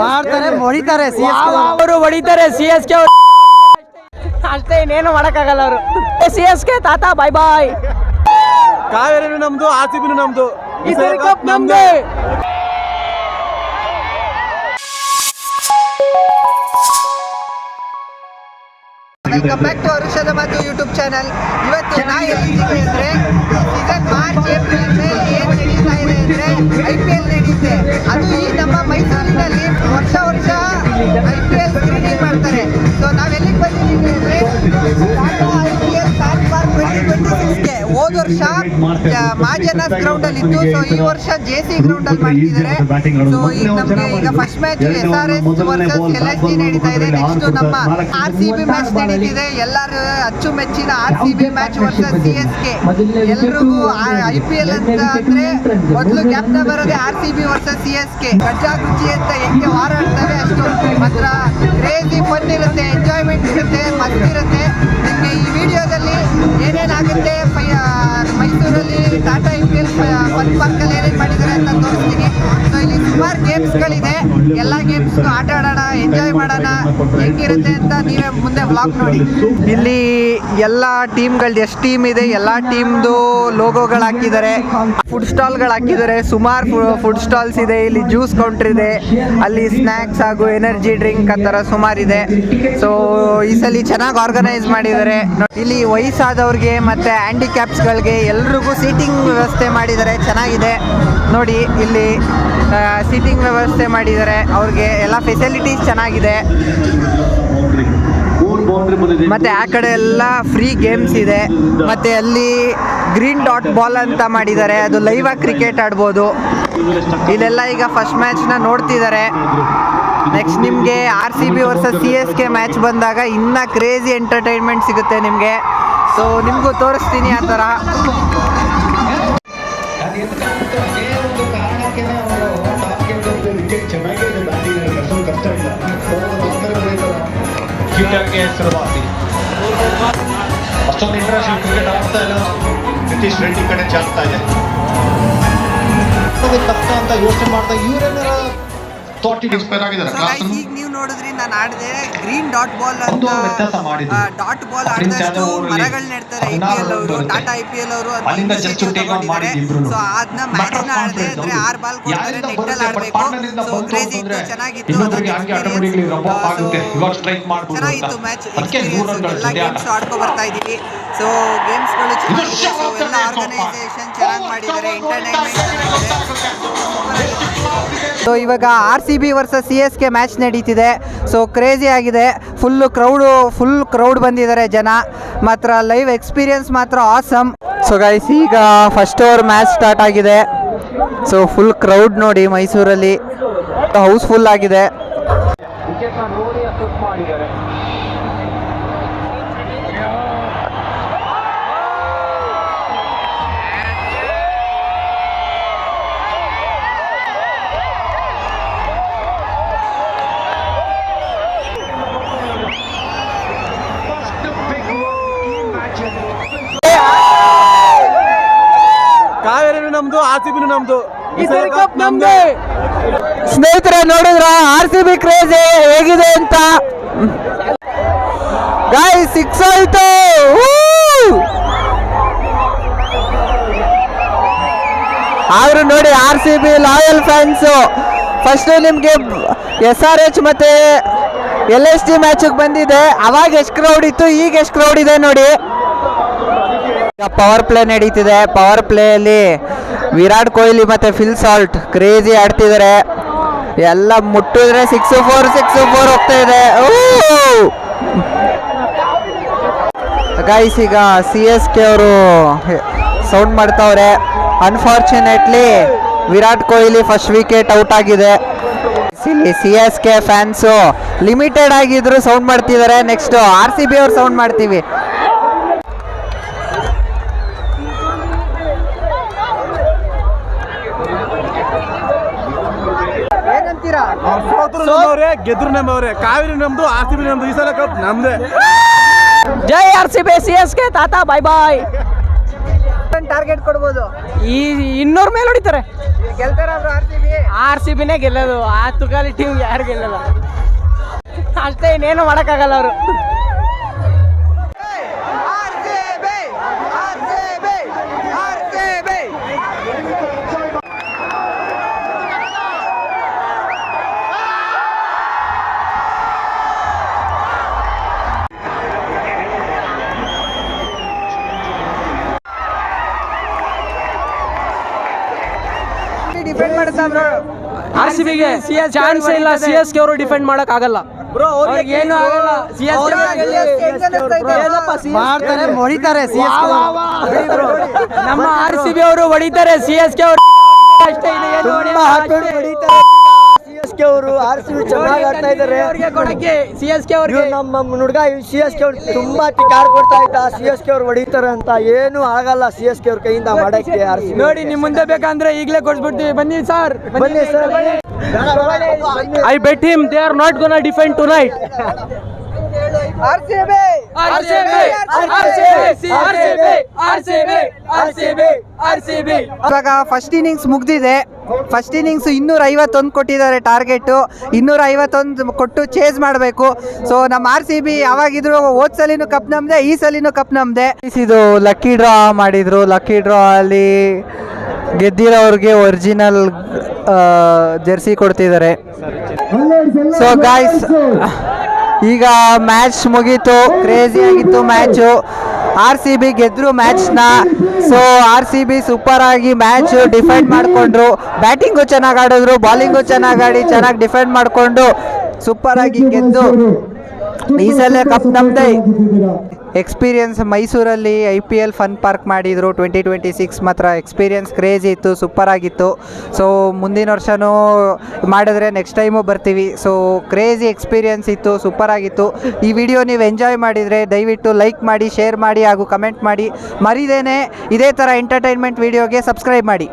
ಮಾಡ್ತಾರೆ, ಹೊಡಿತಾರೆ, ಅವರು ಹೊಡಿತಾರೆ. CSK ಅಷ್ಟೇ, ಇನ್ನೇನು ಮಾಡಕ್ಕಾಗಲ್ಲ ಅವರು. CSK ತಾತ ಬಾಯ್ ಬಾಯ್. ಕಾವೇರಿನೂ ನಮ್ದು, RCB ನಮ್ದು, ಈ ಸರಿ ಕಪ್ ನಮ್ದೇ. ವೆಲ್ಕಮ್ ಬ್ಯಾಕ್ ಟು ಅರುಷದ ಮಾತು ಯೂಟ್ಯೂಬ್ ಚಾನಲ್. ಇವತ್ತು ನಾ ಎಲ್ಲಿದ್ದೀವಿ ಅಂದರೆ ಸೀಸನ್ ಮಾರ್ಚ್ ಏಪ್ರಿಲ್ ಮೇಲೆ ಏನು ನಡೀತಾ ಇದೆ ಅಂದರೆ IPL ನಡೆಯುತ್ತೆ. ಅದು ಈ ನಮ್ಮ ಮೈಸೂರಿನಲ್ಲಿ ವರ್ಷ IPL ಸ್ಕ್ರೀನಿಂಗ್ ಮಾಡ್ತಾರೆ. ಸೊ ನಾವೆಲ್ಲಿಗೆ ಬಂದಿದ್ದೀವಿ ಅಂದರೆ IPL ಸ್ಟಾರ್ಟ್ ಫಾರ್ 2026ಗೆ. ಹೋದ ವರ್ಷ ಮಾಜನಸ್ ಗ್ರೌಂಡಲ್ಲಿ ಇತ್ತು. ಸೊ ಈ ವರ್ಷ JC ಗ್ರೌಂಡಲ್ಲಿ ಮಾಡ್ತಿದ್ದಾರೆ. ಸೊ ಈಗ ನಮಗೆ ಈಗ first match SRH versus LSG ನಡೀತಾ ಇದೆ. ನೆಕ್ಸ್ಟ್ ನಮ್ಮ RCB ಮ್ಯಾಚ್ ನಡೀತಿದೆ. ಎಲ್ಲರೂ ಅಚ್ಚುಮೆಚ್ಚಿನ RCB ಮ್ಯಾಚ್ ವರ್ಸಸ್ CSK. ಎಲ್ರಿಗೂ IPL ಅಂತ ಅಂದ್ರೆ ಮೊದಲು ಜ್ಞಾಪನ ಬರೋದೇ RCB ವರ್ಸಸ್ CSK. ಗಜ್ಜಾಗುಚ್ಚಿ ಅಂತ ಹೆಂಗೆ ಹಾರಾಡ್ತವೆ ಅಷ್ಟು ಮಾತ್ರ ಕ್ರೇಜಿ ಫನ್ ಇರುತ್ತೆ, ಎಂಜಾಯ್ಮೆಂಟ್ ಇರುತ್ತೆ, ಮಸ್ತ್ ಇರುತ್ತೆ. ನಿಮಗೆ ಈ ವಿಡಿಯೋದಲ್ಲಿ ಏನೇನಾಗುತ್ತೆ ಮೈಸೂರಲ್ಲಿ ಟಾಟಾ IPL ಫನ್ ಪಾರ್ಕಲ್ಲಿ ಏನೇನು ಮಾಡಿದ್ದಾರೆ ಅಂತ ತೋರಿಸ್ತೀನಿ. ಸೊ ಇಲ್ಲಿ ಸುಮಾರು ಗೇಮ್ಸ್ಗಳಿದೆ. ಎಲ್ಲ ಗೇಮ್ಸ್ಗೂ ಆಟ ಆಡೋಣ, ಎಂಜಾಯ್ ಮಾಡೋಣ, ಹೆಂಗಿರುತ್ತೆ ಅಂತ ನೀವೇ ಮುಂದೆ ವ್ಲಾಗ್ ನೋಡಿ. ಇಲ್ಲಿ ಎಲ್ಲ ಟೀಮ್ಗಳು ಎಷ್ಟು ಟೀಮ್ ಇದೆ ಎಲ್ಲ ಟೀಮ್ದು ಲೋಗೋಗಳು ಹಾಕಿದ್ದಾರೆ. ಫುಡ್ ಸ್ಟಾಲ್ಗಳು ಹಾಕಿದ್ದಾರೆ. ಸುಮಾರು ಫುಡ್ ಸ್ಟಾಲ್ಸ್ ಇದೆ. ಇಲ್ಲಿ ಜ್ಯೂಸ್ ಕೌಂಟರ್ ಇದೆ, ಅಲ್ಲಿ ಸ್ನ್ಯಾಕ್ಸ್ ಹಾಗೂ ಎನರ್ಜಿ ಡ್ರಿಂಕ್ ಆ ಥರ ಸುಮಾರಿದೆ. ಸೊ ಈ ಸಲ ಚೆನ್ನಾಗಿ ಆರ್ಗನೈಸ್ ಮಾಡಿದ್ದಾರೆ. ಇಲ್ಲಿ ವಯಸ್ಸಾದವ್ರಿಗೆ ಮತ್ತು ಹ್ಯಾಂಡಿಕ್ಯಾಪ್ಸ್ಗಳಿಗೆ ಎಲ್ರಿಗೂ ಸೀಟಿಂಗ್ ವ್ಯವಸ್ಥೆ ಮಾಡಿದ್ದಾರೆ. ಚೆನ್ನಾಗಿದೆ ನೋಡಿ. ಇಲ್ಲಿ ಸೀಟಿಂಗ್ ವ್ಯವಸ್ಥೆ ಮಾಡಿದ್ದಾರೆ. ಅವ್ರಿಗೆ ಎಲ್ಲ ಫೆಸಿಲಿಟೀಸ್ ಚೆನ್ನಾಗಿದೆ. ಮತ್ತು ಆ ಕಡೆ ಎಲ್ಲ ಫ್ರೀ ಗೇಮ್ಸ್ ಇದೆ. ಮತ್ತು ಅಲ್ಲಿ ಗ್ರೀನ್ ಡಾಟ್ ಬಾಲ್ ಅಂತ ಮಾಡಿದ್ದಾರೆ. ಅದು ಲೈವ್ ಆಗಿ ಕ್ರಿಕೆಟ್ ಆಡ್ಬೋದು. ಇಲ್ಲೆಲ್ಲ ಈಗ ಫಸ್ಟ್ ಮ್ಯಾಚ್ನ ನೋಡ್ತಿದ್ದಾರೆ. ನೆಕ್ಸ್ಟ್ ನಿಮಗೆ RCB ವರ್ಸಸ್ CSK ಮ್ಯಾಚ್ ಬಂದಾಗ ಇನ್ನೂ ಕ್ರೇಜಿ ಎಂಟರ್ಟೈನ್ಮೆಂಟ್ ಸಿಗುತ್ತೆ ನಿಮಗೆ. ಸೊ ನಿಮಗೂ ತೋರಿಸ್ತೀನಿ ಆ ಥರ. ಶುರುವಾತಿ ಅಷ್ಟೊಂದು ಇಂಟರ್ನ್ಯಾಷನಲ್ ಕ್ರಿಕೆಟ್ ಆಡ್ತಾ ಇಲ್ಲ. ನಿತೀಶ್ ರೆಡ್ಡಿ ಕಡೆ ಜಾಗ್ತಾ ಇದೆ. ತಪ್ಪ ಅಂತ ಯೋಚನೆ ಮಾಡಿದಾಗ ಇವರೇನಾರ ಇನ್ಸ್ಪೈರ್ ಆಗಿದ್ದಾರೆ. ಈಗ ನೀವು ನೋಡಿದ್ರಿ ನಾನು ಆಡಿದೆ ಗ್ರೀನ್ ಡಾಟ್ ಬಾಲ್ ಅಂತ. ಡಾಟ್ ಬಾಲ್ ಆಡಿದಷ್ಟು ಮರಗಳು ನೆಡ್ತಾರೆ IPL ಅವರು, ಟಾಟಾ IPL ಅವರು ಮಾಡಿದ್ದಾರೆ. ಸೊ ಅದನ್ನ ಮ್ಯಾಚ್ನ ಆಡದೆ ಅಂದ್ರೆ 6 ಬಾಲ್ ಕೊಡ್ತಾರೆ, ನೆಟ್ಟಲ್ಲಿ ಆಡಬೇಕು. ಸೊ ಕ್ರೇಜಿ ಇತ್ತು, ಚೆನ್ನಾಗಿತ್ತು, ಚೆನ್ನಾಗಿತ್ತು ಮ್ಯಾಚ್ ಎಕ್ಸ್ಪೀರಿಯನ್ಸ್. ಎಲ್ಲ ಗೇಮ್ಸ್ ಆಡ್ಕೊ ಬರ್ತಾ ಇದ್ದೀವಿ. ಸೊ ಗೇಮ್ಸ್ಗಳು ಚೆನ್ನಾಗಿದೆ. ಸೊ ಎಲ್ಲ ಆರ್ಗನೈಸೇಷನ್ ಚೆನ್ನಾಗಿ ಮಾಡಿದ್ದಾರೆ, ಎಂಟರ್ಟೈನ್ಮೆಂಟ್ ಚೆನ್ನಾಗಿದೆ. ಸೊ ಇವಾಗ RCB ವರ್ಸಸ್ CSK ಮ್ಯಾಚ್ ನಡೀತಿದೆ. ಸೊ ಕ್ರೇಜಿ ಆಗಿದೆ. ಫುಲ್ ಕ್ರೌಡ್ ಬಂದಿದ್ದಾರೆ ಜನ. ಮಾತ್ರ ಲೈವ್ ಎಕ್ಸ್ಪೀರಿಯನ್ಸ್ ಮಾತ್ರ ಆಸಮ್. ಸೊ ಗೈಸ್ ಈಗ ಫಸ್ಟ್ ಓವರ್ ಮ್ಯಾಚ್ ಸ್ಟಾರ್ಟ್ ಆಗಿದೆ. ಸೊ ಫುಲ್ ಕ್ರೌಡ್ ನೋಡಿ ಮೈಸೂರಲ್ಲಿ ಹೌಸ್ಫುಲ್ ಆಗಿದೆ. ಕಾವೇರಿನೂ ನಮ್ದು, RCB ನಮ್ದು, ಈ ಸರಿ ಕಪ್ ನಮ್ದೇ. ಸ್ನೇಹಿತರೆ ನೋಡಿದ್ರ RCB ಕ್ರೇಜ್ ಹೇಗಿದೆ ಅಂತ. ಗಾಯ್ಸ್ 6 ಆಯ್ತು. ಆದ್ರೂ ನೋಡಿ RCB ಲಾಯಲ್ ಫ್ಯಾನ್ಸು. ಫಸ್ಟ್ ನಿಮಗೆ SRH ಮತ್ತೆ LSG ಮ್ಯಾಚಿಗೆ ಬಂದಿದೆ. ಅವಾಗ ಎಷ್ಟು ಕ್ರೌಡ್ ಇತ್ತು, ಈಗ ಎಷ್ಟು ಕ್ರೌಡ್ ಇದೆ ನೋಡಿ. ಪವರ್ ಪ್ಲೇ ನಡೀತಿದೆ. ಪವರ್ ಪ್ಲೇಯಲ್ಲಿ ವಿರಾಟ್ ಕೊಹ್ಲಿ ಮತ್ತು ಫಿಲ್ ಸಾಲ್ಟ್ ಕ್ರೇಜಿ ಆಡ್ತಿದ್ದಾರೆ. ಎಲ್ಲ ಮುಟ್ಟಿದ್ರೆ 6-4 ಹೋಗ್ತಾ ಇದೆ. ಗೈಸ್ ಈಗ CSK ಅವರು ಸೌಂಡ್ ಮಾಡ್ತಾವ್ರೆ. Unfortunately Virat Kohli first wicket out ಆಗಿದೆ. ಇಲ್ಲಿ CSK ಫ್ಯಾನ್ಸು ಲಿಮಿಟೆಡ್ ಆಗಿದ್ರು ಸೌಂಡ್ ಮಾಡ್ತಿದ್ದಾರೆ. ನೆಕ್ಸ್ಟ್ RCB ಅವ್ರು ಸೌಂಡ್ ಮಾಡ್ತೀವಿ. ಗೆದ್ರು ನಮ್ಮವ್ರೆ. ಕಾವೇರಿ ನಮ್ದು, RCB ನಮ್ದು, ಈ ಸಲ ಕಪ್ ನಮ್ದೇ. ಜೈ RCB CSK ತಾತ ಬಾಯ್ ಬಾಯ್. ಟಾರ್ಗೆಟ್ ಕೊಡ್ಬೋದು. ಈ 200 ಮೇಲೆ ಹೊಡಿತಾರೆ. ಗೆಲ್ತಾರ RCB ನೇ ಗೆಲ್ಲೋದು. ಆ ತುಕಾಲಿ ಟೀಮ್ ಯಾರು ಗೆಲ್ಲಲ್ಲ ಅಷ್ಟೇ, ಇನ್ನೇನು ಮಾಡೋಕ್ಕಾಗಲ್ಲ ಅವರು. ಡಿಫೆಂಡ್ ಮಾಡ್ತಾ ಬ್ರೋ. RCB ಗೆ ಚಾನ್ಸ್ ಇಲ್ಲ, CSK ಅವರು ಡಿಫೆಂಡ್ ಮಾಡಕ್ ಆಗಲ್ಲ ಬ್ರೋ. ಅವ್ರಿಗೆ ಏನು ಆಗಲ್ಲ. ಮಾಡ್ತಾರೆ, ಹೊಡಿತಾರೆ. ನಮ್ಮ RCB ಅವರು ಹೊಡಿತಾರೆ, CSK ಅವರು ಅಷ್ಟೇ. CSK ಅವರು RCB ಚೆನ್ನಾಗಿ ಆಡ್ತಾ ಇದ್ದಾರೆ. CSK ಅವ್ರಿಗೆ ನಮ್ಮ ಹುಡುಗ CSK ಅವ್ರು ತುಂಬಾ ಕಾರ್ ಕೊಡ್ತಾ ಇದ್ದ, CSK ಅವ್ರು ಹೊಡಿತಾರೆ ಅಂತ. ಏನು ಆಗಲ್ಲ CSK ಅವ್ರ ಕೈಯಿಂದ ಮಾಡಕ್ಕೆ. RCB ನೋಡಿ, ನಿಮ್ ಮುಂದೆ ಬೇಕಂದ್ರೆ ಈಗಲೇ ಕೊಡ್ಸ್ಬಿಡ್ತೀವಿ. ಬನ್ನಿ ಸರ್, ಬನ್ನಿ sir. I bet him they are not gonna defend tonight. RCB ಇವಾಗ ಫಸ್ಟ್ ಇನ್ನಿಂಗ್ಸ್ ಮುಗ್ದಿದೆ. ಫಸ್ಟ್ ಇನ್ನಿಂಗ್ಸ್ 251 ಕೊಟ್ಟಿದ್ದಾರೆ ಟಾರ್ಗೆಟು. 251 ಕೊಟ್ಟು ಚೇಸ್ ಮಾಡಬೇಕು. ಸೊ ನಮ್ಮ RCB ಯಾವಾಗಿದ್ರು ಹೋದ್ ಸಲಿನೂ ಕಪ್ ನಮ್ದೆ, ಈ ಸಲಿನೂ ಕಪ್ ನಮ್ದೆ. ಇದು ಲಕ್ಕಿ ಡ್ರಾ ಮಾಡಿದ್ರು. ಲಕ್ಕಿ ಡ್ರಾ ಅಲ್ಲಿ ಗೆದ್ದಿರೋರಿಗೆ ಒರಿಜಿನಲ್ ಜೆರ್ಸಿ ಕೊಡ್ತಿದ್ದಾರೆ. ಸೊ ಗಾಯ್ಸ್, ಈಗ ಮ್ಯಾಚ್ ಮುಗೀತು. ಕ್ರೇಜಿ ಆಗಿತ್ತು ಮ್ಯಾಚು. RCB ಗೆದ್ರು ಮ್ಯಾಚ್ನ. ಸೊ RCB ಸೂಪರ್ ಆಗಿ ಮ್ಯಾಚ್ ಡಿಫೆಂಡ್ ಮಾಡಿಕೊಂಡ್ರು. ಬ್ಯಾಟಿಂಗು ಚೆನ್ನಾಗಿ ಆಡಿದ್ರು, ಬಾಲಿಂಗು ಚೆನ್ನಾಗಿ ಆಡಿ ಚೆನ್ನಾಗಿ ಡಿಫೆಂಡ್ ಮಾಡಿಕೊಂಡು ಸೂಪರ್ ಆಗಿ ಗೆದ್ದು ಈ ಸಲ ಕಪ್ ನಮ್ದೇ. ಎಕ್ಸ್ಪೀರಿಯನ್ಸ್ ಮೈಸೂರಲ್ಲಿ IPL ಫನ್ ಪಾರ್ಕ್ ಮಾಡಿದರು 2026. ಮಾತ್ರ ಎಕ್ಸ್ಪೀರಿಯನ್ಸ್ ಕ್ರೇಜಿ ಇತ್ತು, ಸೂಪರ್ ಆಗಿತ್ತು. ಸೊ ಮುಂದಿನ ವರ್ಷವೂ ಮಾಡಿದ್ರೆ ನೆಕ್ಸ್ಟ್ ಟೈಮು ಬರ್ತೀವಿ. ಸೊ ಕ್ರೇಜಿ ಎಕ್ಸ್ಪೀರಿಯನ್ಸ್ ಇತ್ತು, ಸೂಪರ್ ಆಗಿತ್ತು. ಈ ವಿಡಿಯೋ ನೀವು ಎಂಜಾಯ್ ಮಾಡಿದರೆ ದಯವಿಟ್ಟು ಲೈಕ್ ಮಾಡಿ, ಶೇರ್ ಮಾಡಿ ಹಾಗೂ ಕಮೆಂಟ್ ಮಾಡಿ. ಮರಿದೇನೆ ಇದೇ ಥರ ಎಂಟರ್ಟೈನ್ಮೆಂಟ್ ವಿಡಿಯೋಗೆ ಸಬ್ಸ್ಕ್ರೈಬ್ ಮಾಡಿ.